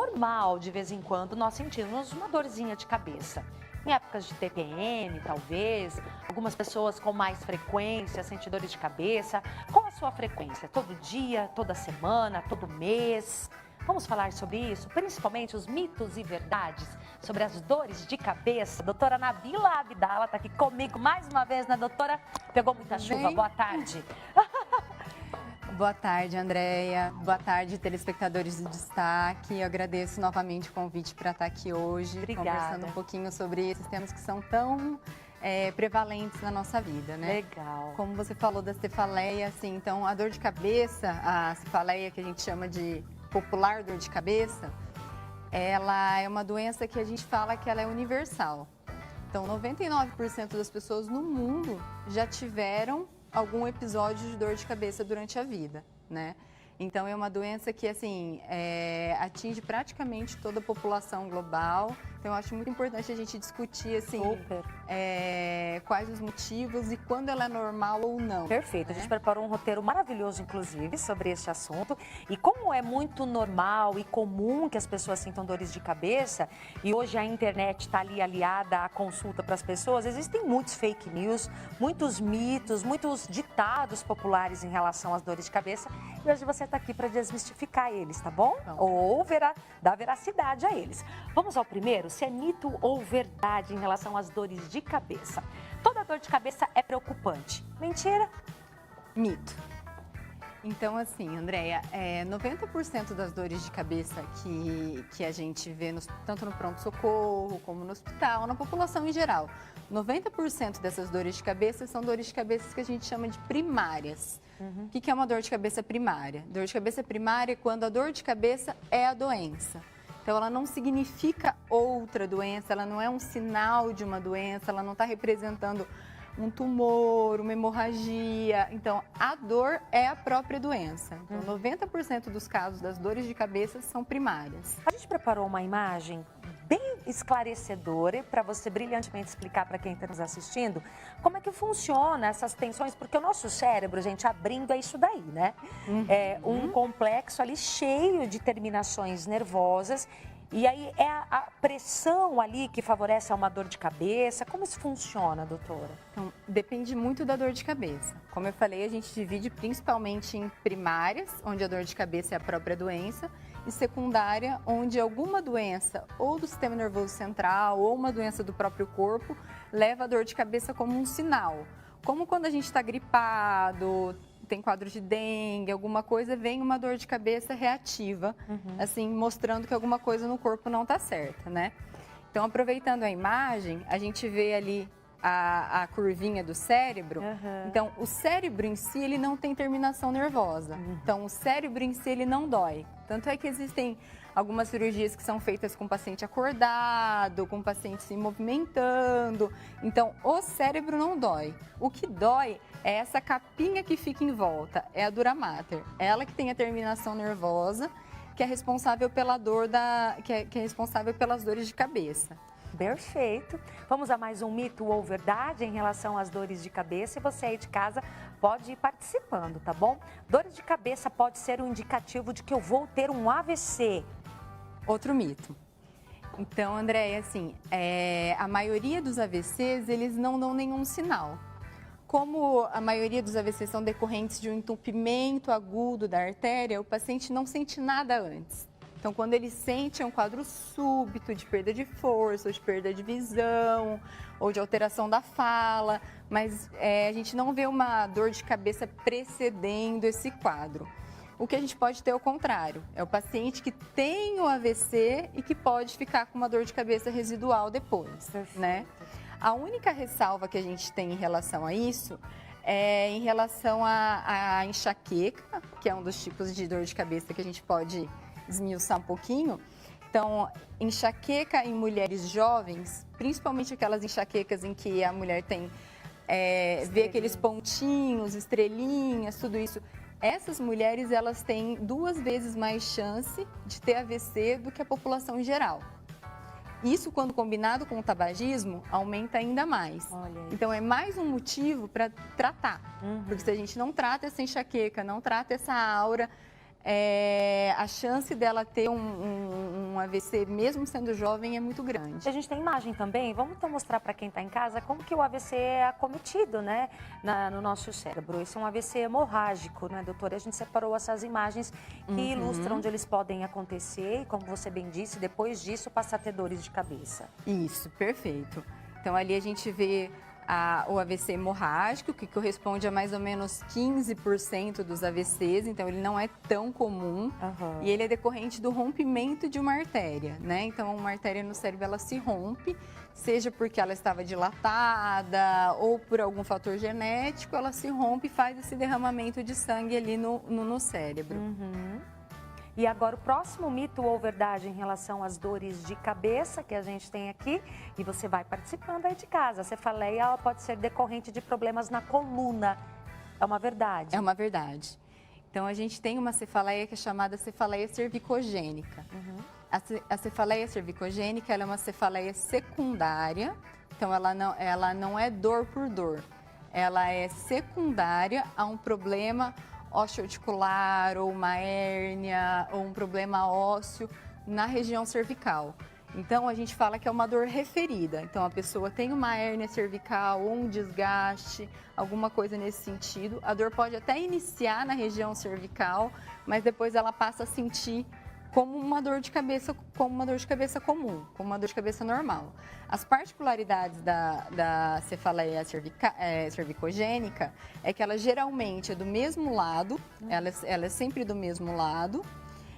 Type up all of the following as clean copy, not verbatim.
normal, de vez em quando, nós sentimos uma dorzinha de cabeça. Em épocas de TPM, talvez, algumas pessoas com mais frequência sentem dores de cabeça. Qual a sua frequência? Todo dia, toda semana, todo mês? Vamos falar sobre isso, principalmente os mitos e verdades sobre as dores de cabeça. Doutora Nabila Abdala está aqui comigo mais uma vez, né, doutora? Pegou muita chuva, boa tarde. Boa tarde, Andréia. Boa tarde, telespectadores do Destaque. Eu agradeço novamente o convite para estar aqui hoje, Obrigada. Conversando um pouquinho sobre esses temas que são tão prevalentes na nossa vida, né? Legal. Como você falou da cefaleia, assim, então a dor de cabeça, a cefaleia que a gente chama de popular dor de cabeça, ela é uma doença que a gente fala que ela é universal. Então, 99% das pessoas no mundo já tiveram algum episódio de dor de cabeça durante a vida, né? Então, é uma doença que, assim, atinge praticamente toda a população global. Então, eu acho muito importante a gente discutir, assim, quais os motivos e quando ela é normal ou não. Perfeito. Né? A gente preparou um roteiro maravilhoso, inclusive, sobre este assunto. E como é muito normal e comum que as pessoas sintam dores de cabeça, e hoje a internet está ali aliada à consulta para as pessoas, existem muitos fake news, muitos mitos, muitos ditados populares em relação às dores de cabeça. E hoje você está aqui para desmistificar eles, tá bom? Ou dar veracidade a eles. Vamos ao primeiro, se é mito ou verdade em relação às dores de cabeça. Toda dor de cabeça é preocupante. Mentira? Mito. Então, assim, Andréia, 90% das dores de cabeça que a gente vê tanto no pronto-socorro como no hospital, na população em geral, 90% dessas dores de cabeça são dores de cabeça que a gente chama de primárias. O que é uma dor de cabeça primária? Dor de cabeça primária é quando a dor de cabeça é a doença. Então, ela não significa outra doença, ela não é um sinal de uma doença, ela não está representando um tumor, uma hemorragia. Então, a dor é a própria doença. Então, 90% dos casos das dores de cabeça são primárias. A gente preparou uma imagem bem esclarecedora para você brilhantemente explicar para quem está nos assistindo como é que funciona essas tensões, porque o nosso cérebro, gente, abrindo é isso daí, né? É um complexo ali cheio de terminações nervosas. E aí é a pressão ali que favorece a uma dor de cabeça? Como isso funciona, doutora? Então, depende muito da dor de cabeça. Como eu falei, a gente divide principalmente em primárias, onde a dor de cabeça é a própria doença, e secundária, onde alguma doença ou do sistema nervoso central ou uma doença do próprio corpo leva a dor de cabeça como um sinal. Como quando a gente está gripado, tem quadro de dengue, alguma coisa, vem uma dor de cabeça reativa, assim, mostrando que alguma coisa no corpo não está certa, né? Então, aproveitando a imagem, a gente vê ali a curvinha do cérebro. Então, o cérebro em si, ele não tem terminação nervosa. Então, o cérebro em si, ele não dói. Tanto é que existem algumas cirurgias que são feitas com o paciente acordado, com o paciente se movimentando. Então, o cérebro não dói. O que dói é essa capinha que fica em volta, é a dura mater. Ela que tem a terminação nervosa, que é responsável pela dor que é responsável pelas dores de cabeça. Perfeito. Vamos a mais um mito ou verdade em relação às dores de cabeça. E você aí de casa pode ir participando, tá bom? Dores de cabeça pode ser um indicativo de que eu vou ter um AVC. Outro mito. Então, Andréia, assim, a maioria dos AVCs, eles não dão nenhum sinal. Como a maioria dos AVCs são decorrentes de um entupimento agudo da artéria, o paciente não sente nada antes. Então, quando ele sente, é um quadro súbito de perda de força, ou de perda de visão, ou de alteração da fala, mas a gente não vê uma dor de cabeça precedendo esse quadro. O que a gente pode ter é o contrário, é o paciente que tem o AVC e que pode ficar com uma dor de cabeça residual depois, né? A única ressalva que a gente tem em relação a isso é em relação à enxaqueca, que é um dos tipos de dor de cabeça que a gente pode esmiuçar um pouquinho. Então, enxaqueca em mulheres jovens, principalmente aquelas enxaquecas em que a mulher tem, vê aqueles pontinhos, estrelinhas, tudo isso. Essas mulheres, elas têm 2 vezes mais chance de ter AVC do que a população em geral. Isso, quando combinado com o tabagismo, aumenta ainda mais. Então, é mais um motivo para tratar. Porque se a gente não trata essa enxaqueca, não trata essa aura, a chance dela ter um um AVC, mesmo sendo jovem, é muito grande. A gente tem imagem também, vamos então mostrar para quem está em casa como que o AVC é acometido, né, no nosso cérebro. Esse é um AVC hemorrágico, né, doutora? A gente separou essas imagens que ilustram onde eles podem acontecer e, como você bem disse, depois disso passar a ter dores de cabeça. Isso, perfeito. Então, ali a gente vê o AVC hemorrágico, que corresponde a mais ou menos 15% dos AVCs, então ele não é tão comum. E ele é decorrente do rompimento de uma artéria, né? Então, uma artéria no cérebro, ela se rompe, seja porque ela estava dilatada ou por algum fator genético, ela se rompe e faz esse derramamento de sangue ali no cérebro. E agora o próximo mito ou verdade em relação às dores de cabeça que a gente tem aqui, e você vai participando aí de casa. A cefaleia ela pode ser decorrente de problemas na coluna. É uma verdade? É uma verdade. Então, a gente tem uma cefaleia que é chamada cefaleia cervicogênica. A cefaleia cervicogênica ela é uma cefaleia secundária, então ela não é dor por dor. Ela é secundária a um problema osteoarticular ou uma hérnia ou um problema ósseo na região cervical. Então, a gente fala que é uma dor referida. Então, a pessoa tem uma hérnia cervical ou um desgaste, alguma coisa nesse sentido. A dor pode até iniciar na região cervical, mas depois ela passa a sentir como uma dor de cabeça, como uma dor de cabeça comum, como uma dor de cabeça normal. As particularidades da cefaleia cervicogênica é que ela geralmente é do mesmo lado, ela é sempre do mesmo lado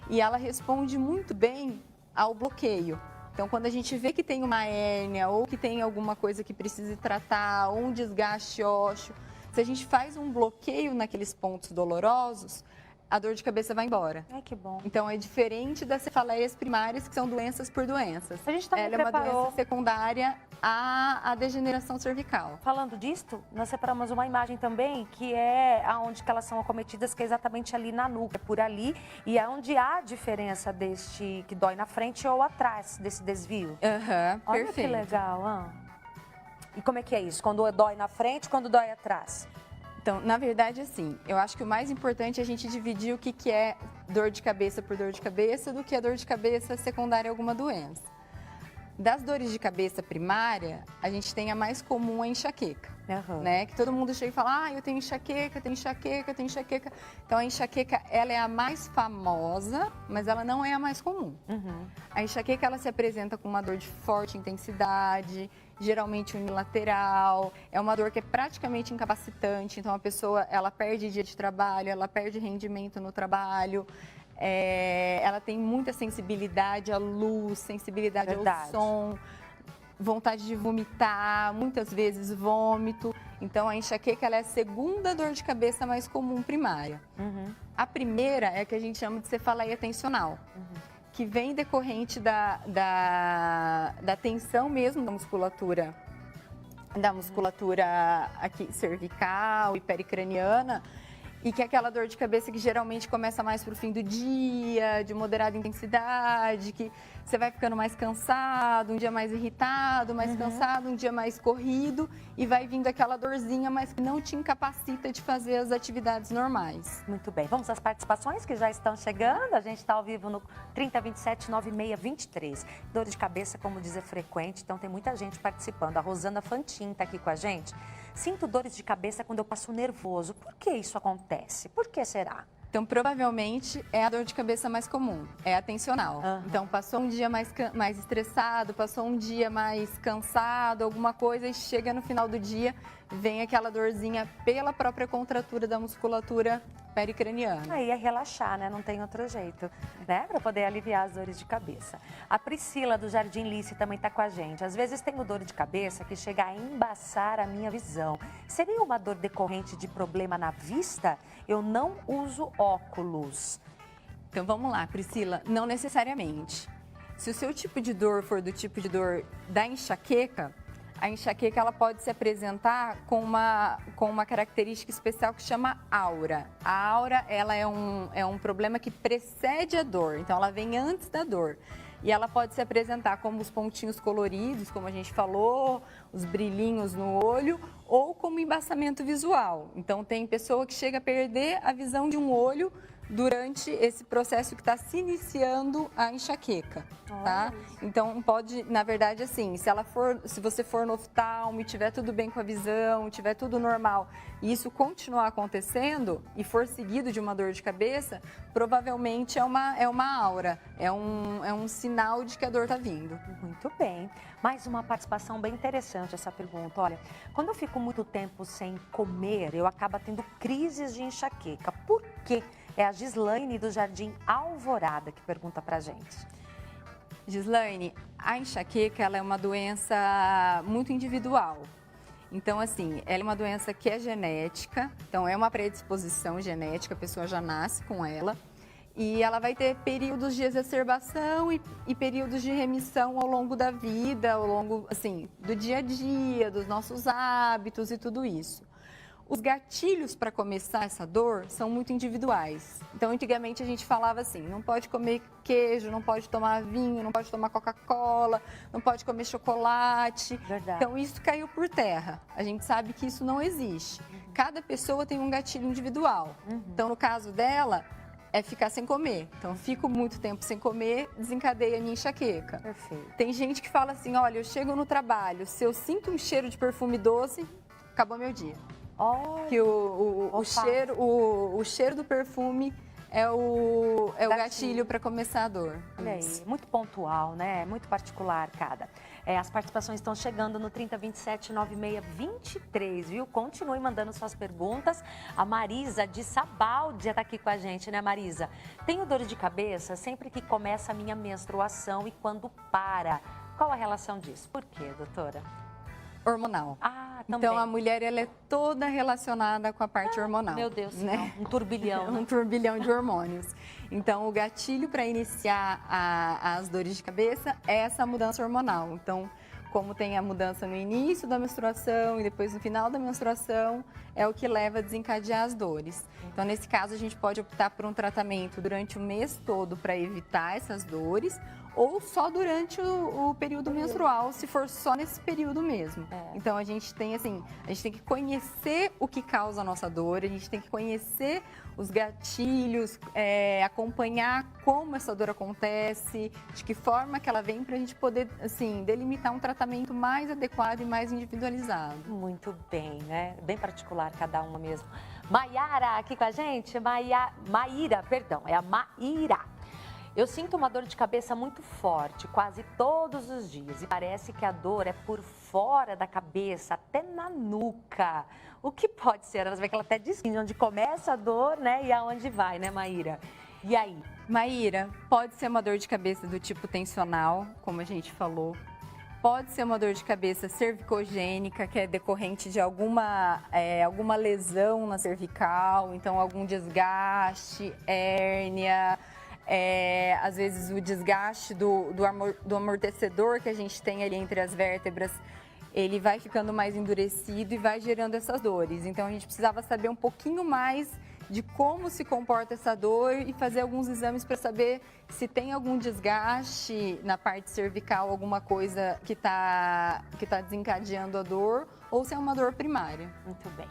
e ela responde muito bem ao bloqueio. Então, quando a gente vê que tem uma hérnia ou que tem alguma coisa que precisa tratar, ou um desgaste ósseo, se a gente faz um bloqueio naqueles pontos dolorosos, a dor de cabeça vai embora. Ai, que bom. Então, é diferente das cefaleias primárias, que são doenças por doenças. A gente também Ela é uma doença secundária à degeneração cervical. Falando disto, nós separamos uma imagem também que é aonde que elas são acometidas, que é exatamente ali na nuca, por ali, e é onde há a diferença deste que dói na frente ou atrás desse desvio. Olha Perfeito. que legal, E como é que é isso? Quando dói na frente, quando dói atrás? Então, na verdade, assim, eu acho que o mais importante é a gente dividir o que é dor de cabeça por dor de cabeça do que é dor de cabeça secundária a alguma doença. Das dores de cabeça primária, a gente tem a mais comum, a enxaqueca, né? Que todo mundo chega e fala, eu tenho enxaqueca, tenho enxaqueca, tenho enxaqueca. Então, a enxaqueca, ela é a mais famosa, mas ela não é a mais comum. A enxaqueca, ela se apresenta com uma dor de forte intensidade, geralmente unilateral, é uma dor que é praticamente incapacitante, então a pessoa, ela perde dia de trabalho, ela perde rendimento no trabalho, ela tem muita sensibilidade à luz, sensibilidade ao som, vontade de vomitar, muitas vezes vômito. Então, a enxaqueca ela é a segunda dor de cabeça mais comum primária. A primeira é a que a gente chama de cefaleia tensional, que vem decorrente da tensão mesmo da musculatura aqui cervical e pericraniana, e que é aquela dor de cabeça que geralmente começa mais para o fim do dia, de moderada intensidade, que você vai ficando mais cansado, um dia mais irritado, mais cansado, um dia mais corrido, e vai vindo aquela dorzinha, mas que não te incapacita de fazer as atividades normais. Muito bem, vamos às participações que já estão chegando. A gente está ao vivo no 3027-9623. Dor de cabeça, como diz, é frequente, então tem muita gente participando. A Rosana Fantin está aqui com a gente. Sinto dores de cabeça quando eu passo nervoso. Por que isso acontece? Por que será? Então, provavelmente, é a dor de cabeça mais comum, é a tensional. Então, passou um dia mais estressado, passou um dia mais cansado, alguma coisa, e chega no final do dia, vem aquela dorzinha pela própria contratura da musculatura pericraniana. Aí é relaxar, né? Não tem outro jeito, né? Para poder aliviar as dores de cabeça. A Priscila, do Jardim Lice, também está com a gente. Às vezes tenho dor de cabeça que chega a embaçar a minha visão. Seria uma dor decorrente de problema na vista? Eu não uso óculos. Então, vamos lá, Priscila. Não necessariamente. Se o seu tipo de dor for do tipo de dor da enxaqueca, a enxaqueca ela pode se apresentar com uma característica especial que chama aura. A aura ela é um problema que precede a dor, então ela vem antes da dor. E ela pode se apresentar como os pontinhos coloridos, como a gente falou, os brilhinhos no olho, ou como embaçamento visual. Então tem pessoa que chega a perder a visão de um olho durante esse processo que está se iniciando a enxaqueca, tá? Então pode, na verdade, assim, se você for no oftalmo e tiver tudo bem com a visão, tiver tudo normal, e isso continuar acontecendo e for seguido de uma dor de cabeça, provavelmente é uma aura, é um sinal de que a dor está vindo. Muito bem. Mais uma participação bem interessante essa pergunta. Olha, quando eu fico muito tempo sem comer, eu acabo tendo crises de enxaqueca. Por quê? É a Gislaine do Jardim Alvorada que pergunta pra gente. Gislaine, a enxaqueca ela é uma doença muito individual. Então, assim, ela é uma doença que é genética, então é uma predisposição genética, a pessoa já nasce com ela. E ela vai ter períodos de exacerbação e períodos de remissão ao longo da vida, ao longo, assim, do dia a dia, dos nossos hábitos e tudo isso. Os gatilhos para começar essa dor são muito individuais. Então, antigamente a gente falava assim, não pode comer queijo, não pode tomar vinho, não pode tomar Coca-Cola, não pode comer chocolate. Verdade. Então, isso caiu por terra. A gente sabe que isso não existe. Cada pessoa tem um gatilho individual. Então, no caso dela, é ficar sem comer. Então, fico muito tempo sem comer, desencadeia a minha enxaqueca. Perfeito. Tem gente que fala assim, olha, eu chego no trabalho, se eu sinto um cheiro de perfume doce, acabou meu dia. Olha, Que o cheiro do perfume é o gatilho para começar a dor. olha aí, muito pontual, né? Muito particular cada. As participações estão chegando no 3027-9623, viu? Continue mandando suas perguntas. A Marisa de Sabaldi está aqui com a gente, né, Marisa? Tenho dor de cabeça sempre que começa a minha menstruação e quando para. Qual a relação disso? Por quê, doutora? Hormonal. Ah, também. Então, a mulher ela é toda relacionada com a parte hormonal. Meu Deus, né? um turbilhão, né? Um turbilhão de hormônios. Então, o gatilho para iniciar as dores de cabeça é essa mudança hormonal. Então, como tem a mudança no início da menstruação e depois no final da menstruação, é o que leva a desencadear as dores. Então, nesse caso, a gente pode optar por um tratamento durante o mês todo para evitar essas dores, ou só durante o período menstrual, se for só nesse período mesmo. Então, a gente tem que conhecer o que causa a nossa dor, a gente tem que conhecer os gatilhos, acompanhar como essa dor acontece, de que forma que ela vem, para a gente poder, assim, delimitar um tratamento mais adequado e mais individualizado. Muito bem, né? Bem particular cada uma mesmo. Maiara aqui com a gente, Maíra, perdão, é a Maíra. Eu sinto uma dor de cabeça muito forte, quase todos os dias. E parece que a dor é por fora da cabeça, até na nuca. O que pode ser? Ela vê que ela até diz onde começa a dor, né? E aonde vai, né, Maíra? E aí? Maíra, pode ser uma dor de cabeça do tipo tensional, como a gente falou. Pode ser uma dor de cabeça cervicogênica, que é decorrente de alguma lesão na cervical, então algum desgaste, hérnia. Às vezes o desgaste do amortecedor que a gente tem ali entre as vértebras, ele vai ficando mais endurecido e vai gerando essas dores. Então a gente precisava saber um pouquinho mais de como se comporta essa dor e fazer alguns exames para saber se tem algum desgaste na parte cervical, alguma coisa que tá desencadeando a dor, ou se é uma dor primária. Muito bem.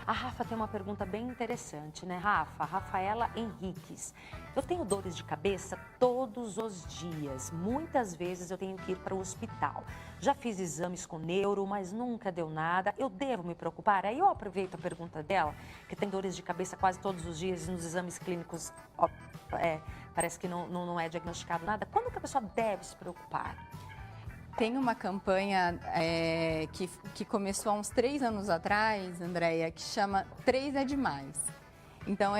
A Rafa tem uma pergunta bem interessante, né, Rafa? Rafaela Henriques. Eu tenho dores de cabeça todos os dias. Muitas vezes eu tenho que ir para o hospital. Já fiz exames com neuro, mas nunca deu nada. Eu devo me preocupar? Aí eu aproveito a pergunta dela, que tem dores de cabeça quase todos os dias e nos exames clínicos parece que não é diagnosticado nada. Quando que a pessoa deve se preocupar? Tem uma campanha que começou há uns 3 anos atrás, Andréia, que chama 3 é demais. Então,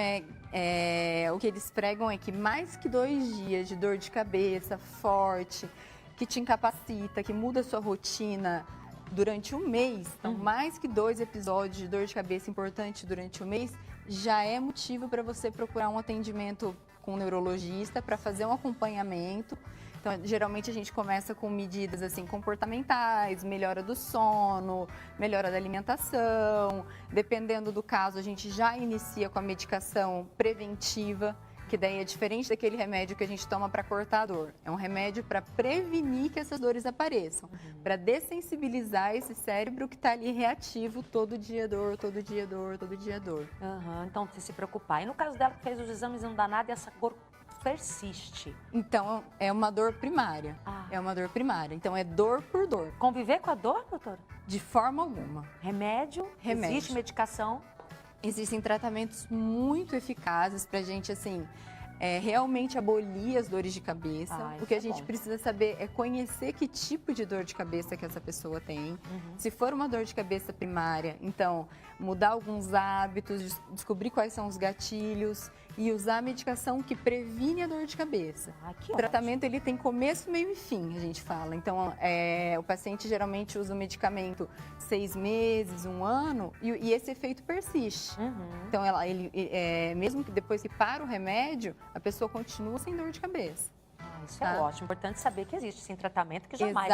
o que eles pregam é que mais que 2 dias de dor de cabeça forte, que te incapacita, que muda a sua rotina durante um mês, então mais que 2 episódios de dor de cabeça importante durante o mês, já é motivo para você procurar um atendimento com um neurologista para fazer um acompanhamento. Então, geralmente a gente começa com medidas assim comportamentais, melhora do sono, melhora da alimentação. Dependendo do caso, a gente já inicia com a medicação preventiva. que daí é diferente daquele remédio que a gente toma para cortar a dor. É um remédio para prevenir que essas dores apareçam, para dessensibilizar esse cérebro que está ali reativo todo dia dor, todo dia dor, todo dia dor. Então, se preocupar. E no caso dela que fez os exames e não dá nada, e essa dor persiste. Então, é uma dor primária. É uma dor primária. Então, é dor por dor. Conviver com a dor, doutora? De forma alguma. Remédio? Existe medicação? Existem tratamentos muito eficazes para a gente, assim, realmente abolir as dores de cabeça. O que a gente precisa saber é conhecer que tipo de dor de cabeça que essa pessoa tem. Se for uma dor de cabeça primária, então, mudar alguns hábitos, descobrir quais são os gatilhos e usar a medicação que previne a dor de cabeça. O tratamento, ele tem começo, meio e fim, a gente fala. Então, o paciente geralmente usa o medicamento 6 meses, 1 ano, e esse efeito persiste. Então, mesmo que depois que para o remédio, a pessoa continua sem dor de cabeça. Isso é ótimo. Importante saber que existe sim tratamento que jamais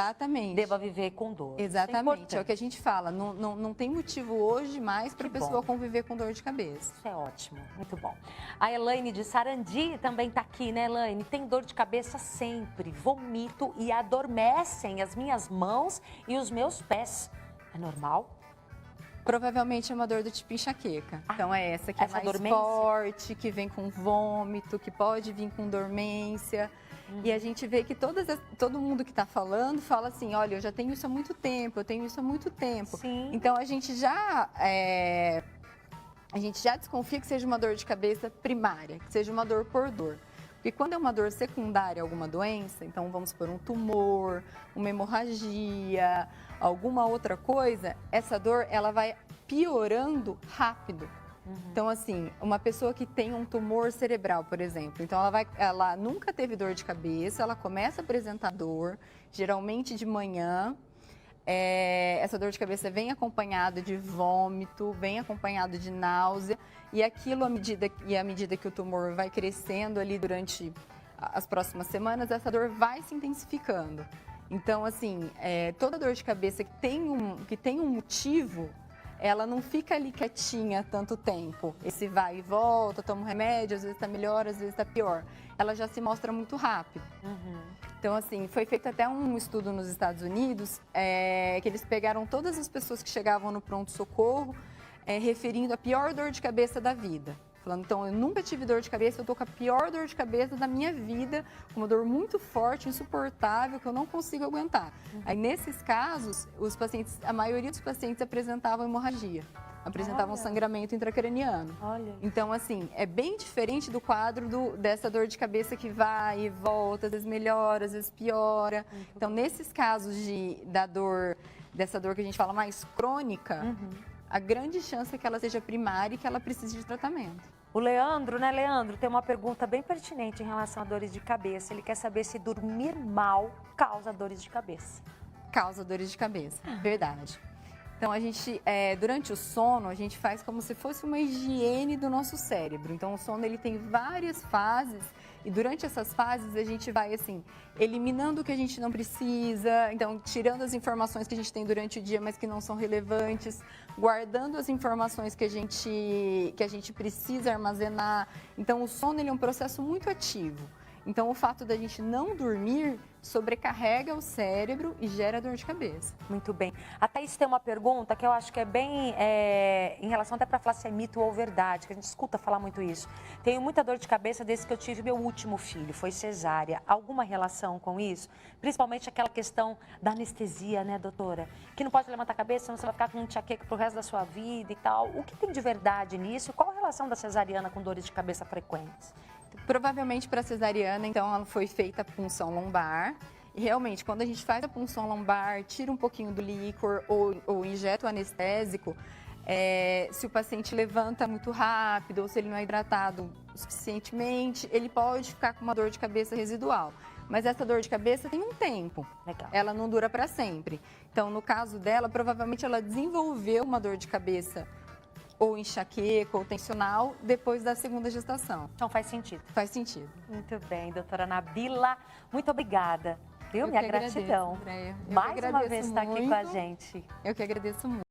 deva viver com dor. Exatamente. É o que a gente fala. Não tem motivo hoje mais para a pessoa conviver com dor de cabeça. Isso é ótimo. Muito bom. A Elaine de Sarandi também está aqui, né, Elaine? Tem dor de cabeça sempre. Vomito e adormecem as minhas mãos e os meus pés. É normal? Provavelmente é uma dor do tipo enxaqueca. Então é essa que é mais forte, que vem com vômito, que pode vir com dormência. E a gente vê que todo mundo que está falando fala assim, olha, eu já tenho isso há muito tempo, eu tenho isso há muito tempo. Sim. Então a gente já desconfia que seja uma dor de cabeça primária, que seja uma dor por dor. Porque quando é uma dor secundária, alguma doença, então vamos por um tumor, uma hemorragia, alguma outra coisa, essa dor ela vai piorando rápido. Então, assim, uma pessoa que tem um tumor cerebral, por exemplo, então ela nunca teve dor de cabeça, ela começa a apresentar dor, geralmente de manhã. Essa dor de cabeça vem acompanhada de vômito, vem acompanhado de náusea, e aquilo, à medida que o tumor vai crescendo ali durante as próximas semanas, essa dor vai se intensificando. Então, assim, toda dor de cabeça que tem um motivo, ela não fica ali quietinha tanto tempo. Esse vai e volta, toma um remédio, às vezes está melhor, às vezes está pior. Ela já se mostra muito rápido. Então, assim, foi feito até um estudo nos Estados Unidos, que eles pegaram todas as pessoas que chegavam no pronto-socorro, referindo a pior dor de cabeça da vida. Falando, então, eu nunca tive dor de cabeça, eu estou com a pior dor de cabeça da minha vida, uma dor muito forte, insuportável, que eu não consigo aguentar. Aí, nesses casos, a maioria dos pacientes apresentavam hemorragia, apresentavam sangramento intracraniano. Então, assim, é bem diferente do quadro dessa dor de cabeça que vai e volta, às vezes melhora, às vezes piora. Então, nesses casos dessa dor que a gente fala mais crônica, a grande chance é que ela seja primária e que ela precise de tratamento. O Leandro, né, Leandro, tem uma pergunta bem pertinente em relação a dores de cabeça. Ele quer saber se dormir mal causa dores de cabeça. Causa dores de cabeça, verdade. Então, durante o sono, a gente faz como se fosse uma higiene do nosso cérebro. Então, o sono, ele tem várias fases e durante essas fases a gente vai, assim, eliminando o que a gente não precisa, então, tirando as informações que a gente tem durante o dia, mas que não são relevantes, guardando as informações que a gente precisa armazenar. Então, o sono, ele é um processo muito ativo. Então, o fato da gente não dormir sobrecarrega o cérebro e gera dor de cabeça. Muito bem. A Thaís tem uma pergunta que eu acho que é bem em relação até para falar se é mito ou verdade, que a gente escuta falar muito isso. Tenho muita dor de cabeça desde que eu tive meu último filho, foi cesárea. Alguma relação com isso? Principalmente aquela questão da anestesia, né, doutora? Que não pode levantar a cabeça, senão você vai ficar com um enxaqueca pro resto da sua vida e tal. O que tem de verdade nisso? Qual a relação da cesariana com dores de cabeça frequentes? Provavelmente para cesariana, então, ela foi feita a punção lombar. E realmente, quando a gente faz a punção lombar, tira um pouquinho do líquor ou injeta o anestésico, se o paciente levanta muito rápido ou se ele não é hidratado suficientemente, ele pode ficar com uma dor de cabeça residual. Mas essa dor de cabeça tem um tempo. Legal. Ela não dura para sempre. Então, no caso dela, provavelmente ela desenvolveu uma dor de cabeça ou enxaqueca ou tensional depois da segunda gestação. Então faz sentido. Faz sentido. Muito bem, doutora Nabila, muito obrigada. Minha gratidão. Andréia. Mais uma vez estar aqui com a gente. Eu que agradeço muito.